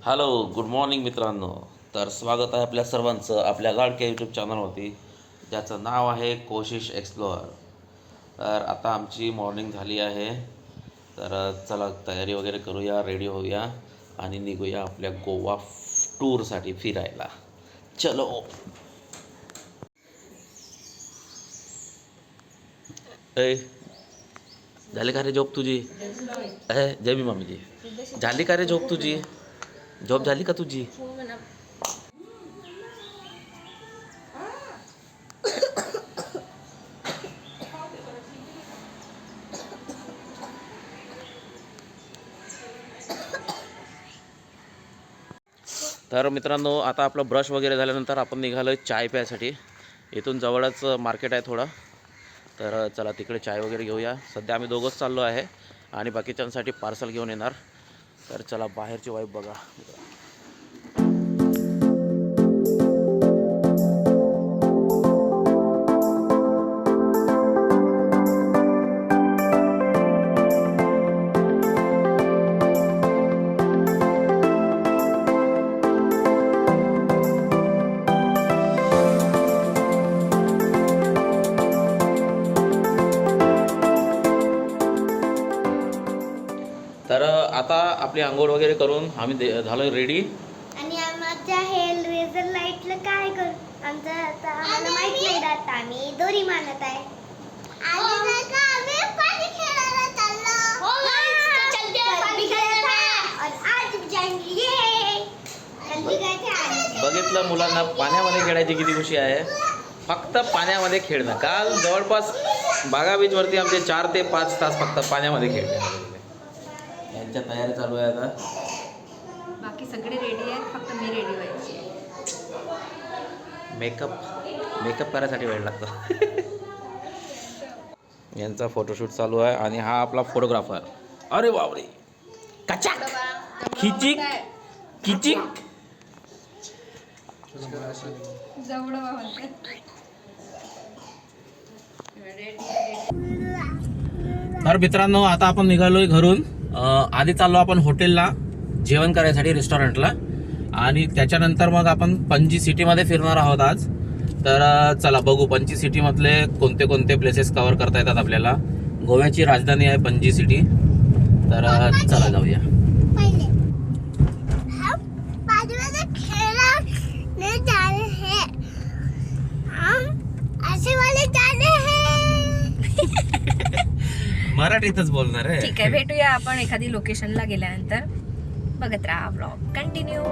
Hello good morning मित्रांनो. तर स्वागत आहे आपल्या सर्वांचं आपल्या लाडक्या यूट्यूब चॅनलवरती, ज्याचं नाव आहे कोशिश एक्सप्लोअर. तर आता आमची मॉर्निंग झाली आहे. तर चला तयारी वगैरे करूया, रेडी होऊया आणि निघूया आपल्या गोवा टूरसाठी फिरायला. चलो. ए झाली का रे झोप तुझी? जय मी मामीजी. झाली का रे झोप तुझी? झोप झाली का तुझी? तर मित्रांनो, आता आपलं ब्रश वगैरे झाल्यानंतर आपण निघालो चाय प्यायसाठी. इथून जवळच मार्केट आहे थोडं, तर चला तिकडे चाय वगैरे घेऊया. सध्या आम्ही दोघंच चाललो आहे आणि बाकीच्यांसाठी पार्सल घेऊन येणार. तर चला बाहेरची वाईब बघा. तर आता आपली आंघोळ वगैरे करून आम्ही झालो रेडी. आणि आमच्या हेल रेझर लाईटला काय करू? आमचं आता आम्हाला माहित नाही राहत. आम्ही दोरी मानत आहे. आम्ही पाणी खेळायला चाललो. हो गाइस, चलते हैं पाणी खेळायला. और आज जाएंगे. बघितलं मुलांना पाण्यामध्ये खेळायची किती खुशी आहे. फक्त पाण्यामध्ये खेळणं. काल जवळपास बागा बीचवरती आमचे 4 ते 5 तास फक्त पाण्यामध्ये खेळले. यांच्या तयारी चालू आहे आता. बाकी सगळे रेडी आहेत, फक्त मी रेडी व्हायची आहे. मेकअप करायसाठी वेळ लागतो. यांचा फोटोशूट चालू आहे आणि हा आपला फोटोग्राफर. अरे बापरे, कचाक खिचिक किचिक. तर मित्रांनो, आता आपण निघालोय घरून. आधी चाललो आपण हॉटेलला जेवण करायसाठी, रेस्टॉरंटला, आणि त्याच्यानंतर मग आपण पणजी सिटीमध्ये फिरणार आहोत आज. तर चला बघू पणजी सिटीमधले कोणते कोणते प्लेसेस कव्हर करता येतात आपल्याला. गोव्याची राजधानी आहे पणजी सिटी. तर चला जाऊया. मराठीतच बोलणार आहे. ठीक आहे, भेटूया आपण एखादी लोकेशनला गेल्यानंतर. बघत राहा व्लॉग कंटिन्यू.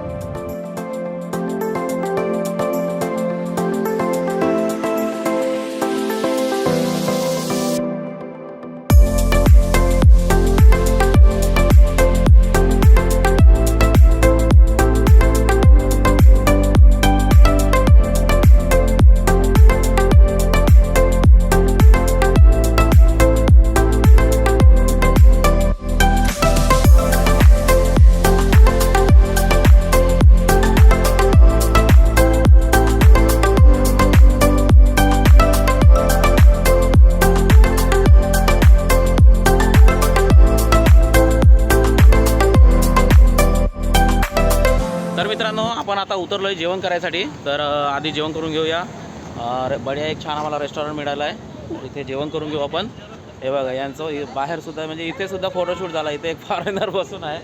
आपण आता उतरलोय जेवण करायसाठी. तर आधी जेवण करून घेऊया. बढिया एक छान आम्हाला रेस्टॉरंट मिळालं आहे, इथे जेवण करून घेऊ आपण. हे बघा, यांचं बाहेर सुद्धा, म्हणजे इथे सुद्धा फोटोशूट झाला. इथे एक फॉरेनर बसून आहे,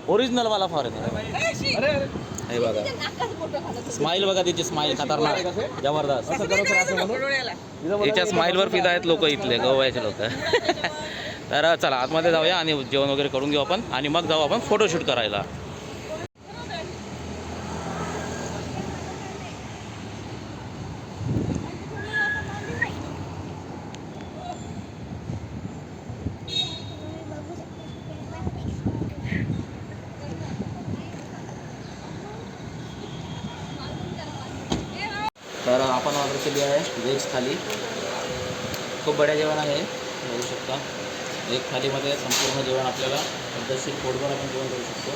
ओरिजिनलवाला फॉरेनर. हे बघा, स्माईल बघा तिची, स्माईल खतरनाक जबरदस्त. तिच्या स्माईलवर फिदा आहेत लोक, इथले गोव्याचे लोक. तर चला आतमध्ये जाऊया आणि जेवण वगैरे करून घेऊ आपण, आणि मग जाऊ आपण फोटोशूट करायला. तर आपण ऑर्डर केली आहे व्हेज थाली. खूप बढिया जेवण आहे, बघू शकता. एक थालीमध्ये संपूर्ण जेवण आपल्याला पद्धतशीर पोटभर आपण जेवण करू शकतो.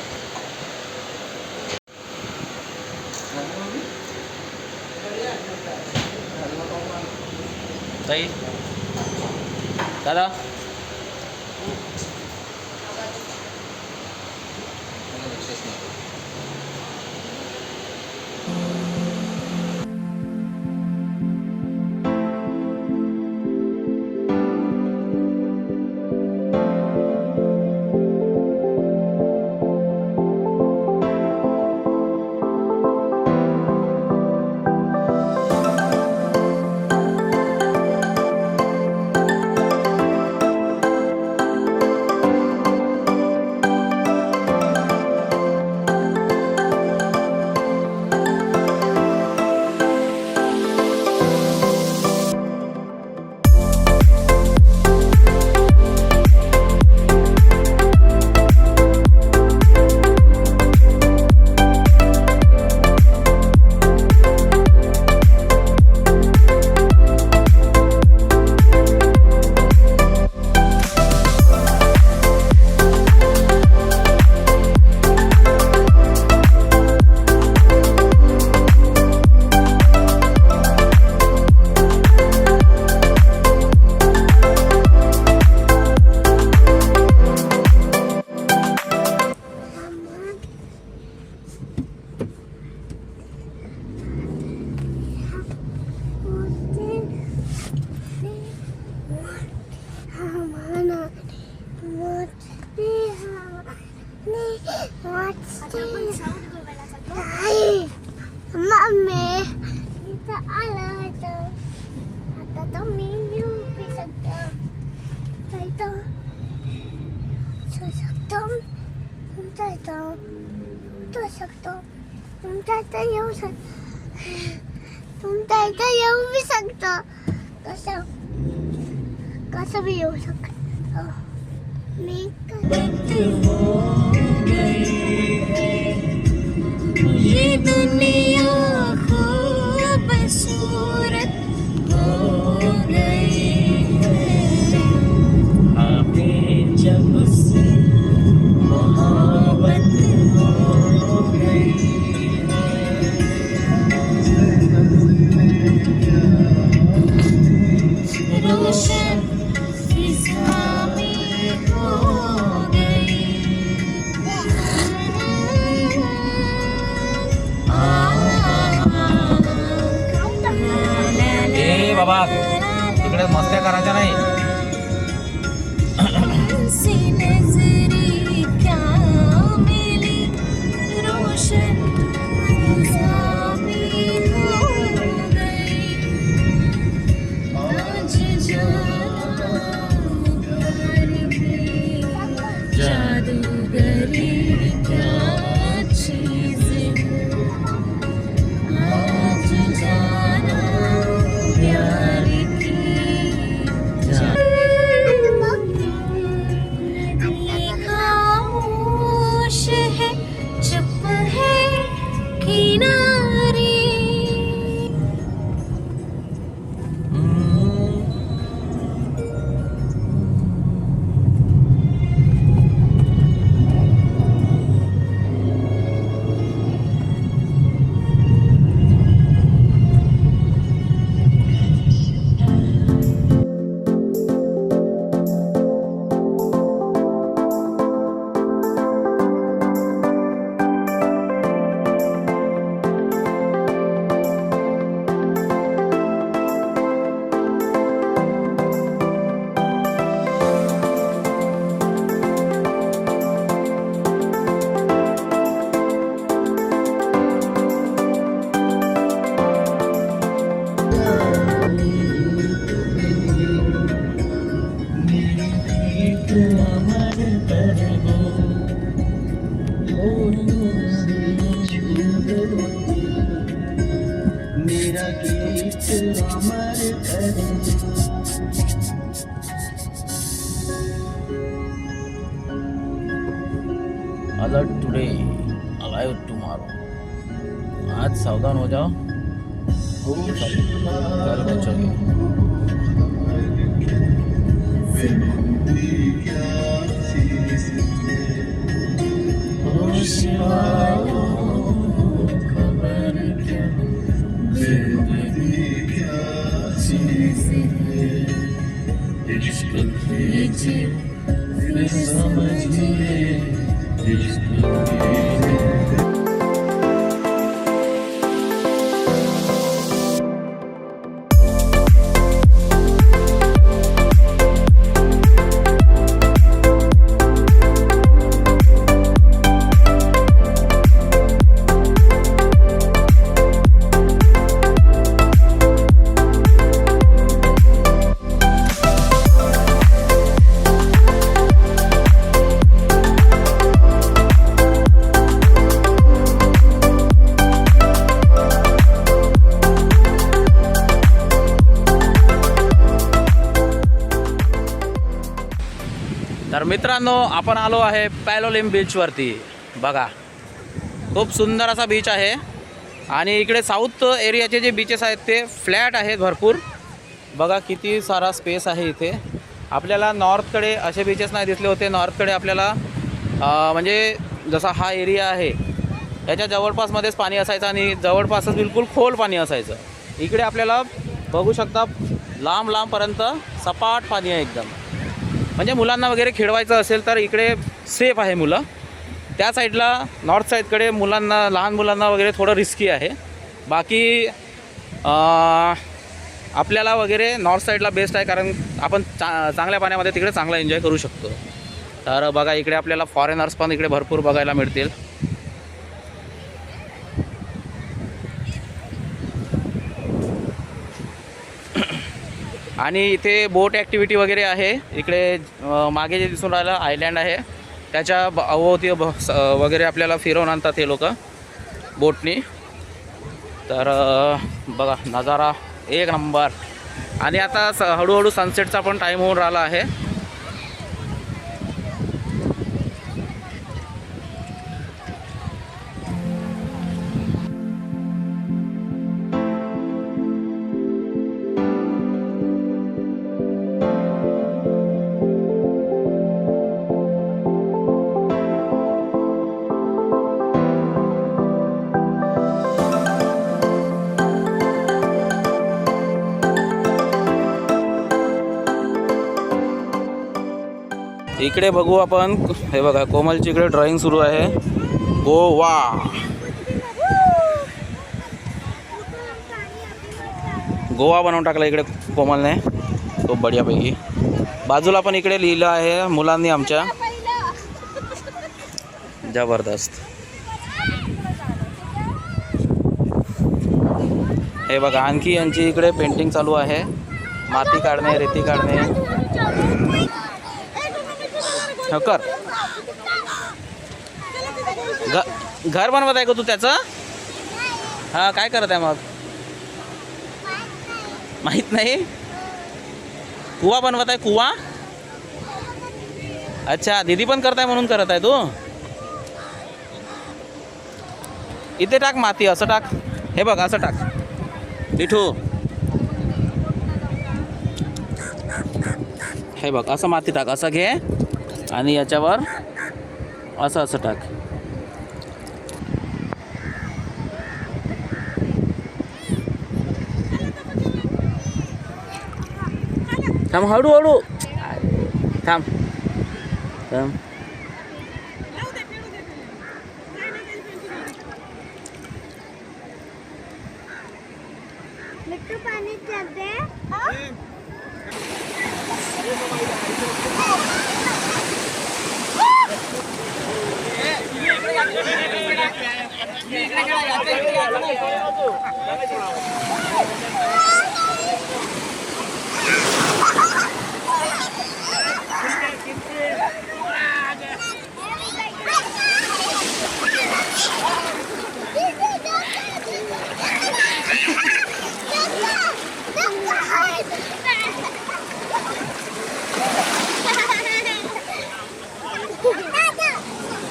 ताई दादा, मम्मी इथं आलं होतं आता तर मी येऊ शकतो तुमच्या इथं येऊ शकतो कसं मी येऊ शकतो मी ये दुनिया खूबसूरत हो गई हमें जब से मोहब्बत हो गई रोशन फिजा में हो गई ए बाबा तिकडे मस्त्या करायच्या नाही. सी नजरी क्या मिली रोशन फिजा में हो गई आज जादूगरी क्या चीज़ आज जाना प्यार की खामोश है चुप है किनारे अलर्ट टुडे अलाइव टुमारो. आज सावधान हो जाओ, कल बचोगे. खबर क्या जिंदगी क्या चीज़ है इश्क कीजिए फिर समझिए इश्क कीजिए. तर मित्रांनो, आपण आलो आहे पॅलोलिम बीचवरती. बघा, खूप सुंदर असा बीच आहे आणि इकडे साऊथ एरियाचे जे बीचेस आहेत ते फ्लॅट आहेत भरपूर. बघा किती सारा स्पेस आहे इथे. आपल्याला नॉर्थकडे असे बीचेस नाही दिसले होते. नॉर्थकडे आपल्याला म्हणजे जसा हा एरिया आहे याच्या जवळपासमध्येच पाणी असायचं आणि जवळपासच बिलकुल खोल पाणी असायचं. इकडे आपल्याला बघू शकता लांब लांबपर्यंत सपाट पाणी आहे एकदम. म्हणजे मुलांना वगैरे खेळवायचं असेल तर इकडे सेफ आहे मुलं. त्या साईडला नॉर्थ साईडकडे मुलांना, लहान मुलांना वगैरे थोडं रिस्की आहे. बाकी आपल्याला वगैरे नॉर्थ साईडला बेस्ट आहे, कारण आपण चांगल्या पाण्यामध्ये तिकडे चांगला एन्जॉय करू शकतो. तर बघा, इकडे आपल्याला फॉरेनर्स पण इकडे भरपूर बघायला मिळतील. आणि इथे बोट ॲक्टिव्हिटी वगैरे आहे. इकडे मागे जे दिसून राहिलं आयलँड आहे, त्याच्या अवोवती वगैरे आपल्याला फिरवून आणतात हे लोक बोटनी. तर बघा नजारा एक नंबर. आणि आता हळूहळू सनसेटचा पण टाईम होऊन राहिला आहे. इकडे बघू आपण, हे बघा कोमलची इकडे ड्रॉइंग सुरू आहे. गोवा. गोवा बनवून टाकला इकडे कोमलने खूप बढियापैकी. बाजूला पण इकडे लिहिलं आहे मुलांनी आमच्या. जबरदस्त. हे बघा आणखी यांची इकडे पेंटिंग चालू आहे. माती काढणे, रेती काढणे. कर घर बनवत आहे का तू त्याचं? हा, काय करत आहे मग? माहित नाही. कुवा बनवत आहे, कुवा. अच्छा, दीदी पण करत आहे म्हणून करत आहे तू. इथे टाक माती, असं टाक. हे बघ असं टाक मिठू. हे बघ असं माती टाक, असं घे आणि याच्यावर असं असं टाक. थांब, हळूहळू थांब थांब. मिट्टू पानी टाक दे.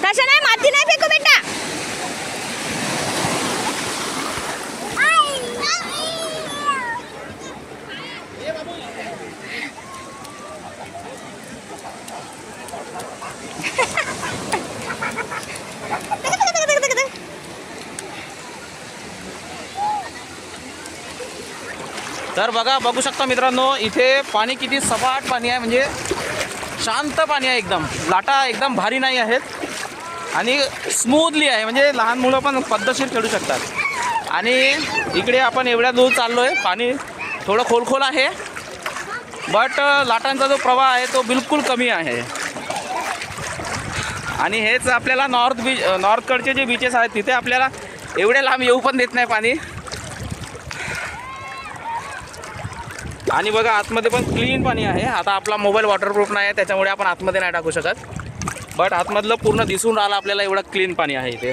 तसं नाही, माती नाही फेकू बेटा. तर बघू शकता मित्रांनो, इथे पाणी किती सपाट पाणी आहे. म्हणजे शांत पाणी आहे एकदम. लाटा एकदम भारी नाही आहेत आणि स्मूथली आहे. म्हणजे लहान मुलं पण पद्धतशीर खेळू शकतात. आणि इकडे आपण एवढ्या दूर चाललो आहे. पाणी थोडं खोलखोल आहे, बट लाटांचा जो प्रवाह आहे तो बिलकुल कमी आहे. आणि हेच आपल्याला नॉर्थकडचे जे बीचेस आहेत तिथे आपल्याला एवढे लांब येऊ पण देत नाही पाणी. आणि बघा आतमध्ये पण क्लीन पाणी आहे. आता आपला मोबाईल वॉटरप्रूफ नाही आहे, त्याच्यामुळे आपण आतमध्ये नाही टाकू शकत. बट आतमधलं पूर्ण दिसून राहिलं आपल्याला, एवढं क्लीन पाणी आहे इथे.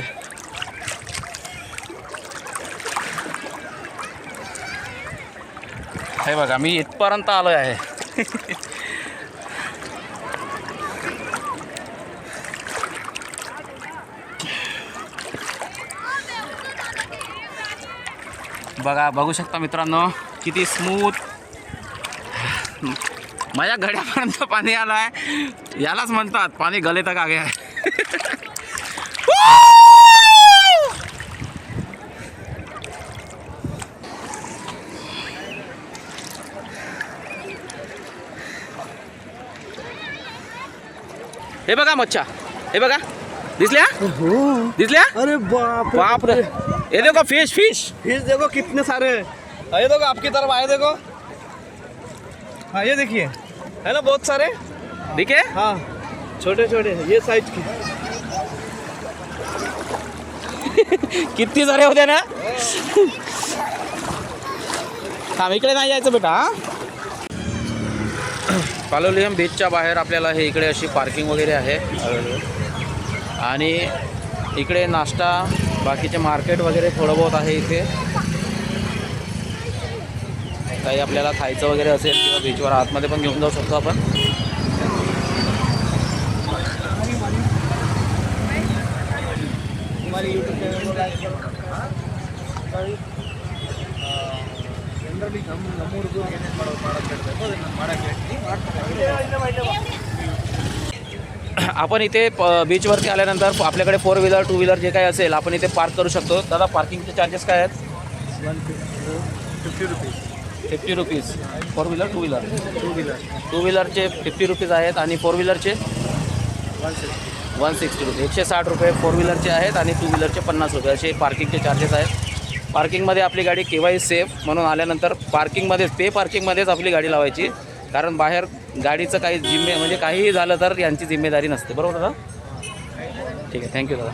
हे बघा मी इथपर्यंत आलो आहे. बघू शकता मित्रांनो किती स्मूथ. माझ्या गड्यापर्यंत पाणी आलं आहे. यालाच म्हणतात पाणी गले तक आगे आहे. हे बघा मच्छा, हे बघा दिसल्या दिसल्या. अरे बाप बाप रे. ये देखो फिश फिश फिश देखो कितने सारे. ये देखो आपकी तरफ आए देखो. हाँ ये देखिए, है ना बहुत सारे. दिखे. हाँ छोटे छोटे ये साइज की. किती सारे होते ना. थांब, इकडे नाही जायचं बेटा. पालोलियम बीचच्या बाहेर आपल्याला हे इकडे अशी पार्किंग वगैरे आहे आणि इकडे नाश्ता बाकीचे मार्केट वगैरे थोडं बहुत आहे इथे. काही आपल्याला खायचं वगैरे असेल किंवा बीचवर आतमध्ये पण घेऊन जाऊ शकतो आपण. आपण इथे बीचवरती आल्यानंतर आपल्याकडे 4 व्हीलर 2 व्हीलर जे काही असेल आपण इथे पार्क करू शकतो. दादा पार्किंगचे चार्जेस काय आहेत? 50 रुपीज. 4 व्हीलर 2 व्हीलर 2 व्हीलरचे 50 रुपीज आहेत आणि 4 व्हीलरचे 160 रुपये. 160 रुपये 4 व्हीलरचे आहेत आणि 2 व्हीलरचे 50 रुपये असे पार्किंगचे चार्जेस आहेत. पार्किंगमध्ये आपली गाडी केव्हाही सेफ म्हणून आल्यानंतर पार्किंगमध्येच आपली गाडी लावायची, कारण बाहेर गाडीचं काही म्हणजे काहीही झालं तर यांची जिम्मेदारी नसते. बरोबर दादा? ठीक आहे, थँक्यू दादा.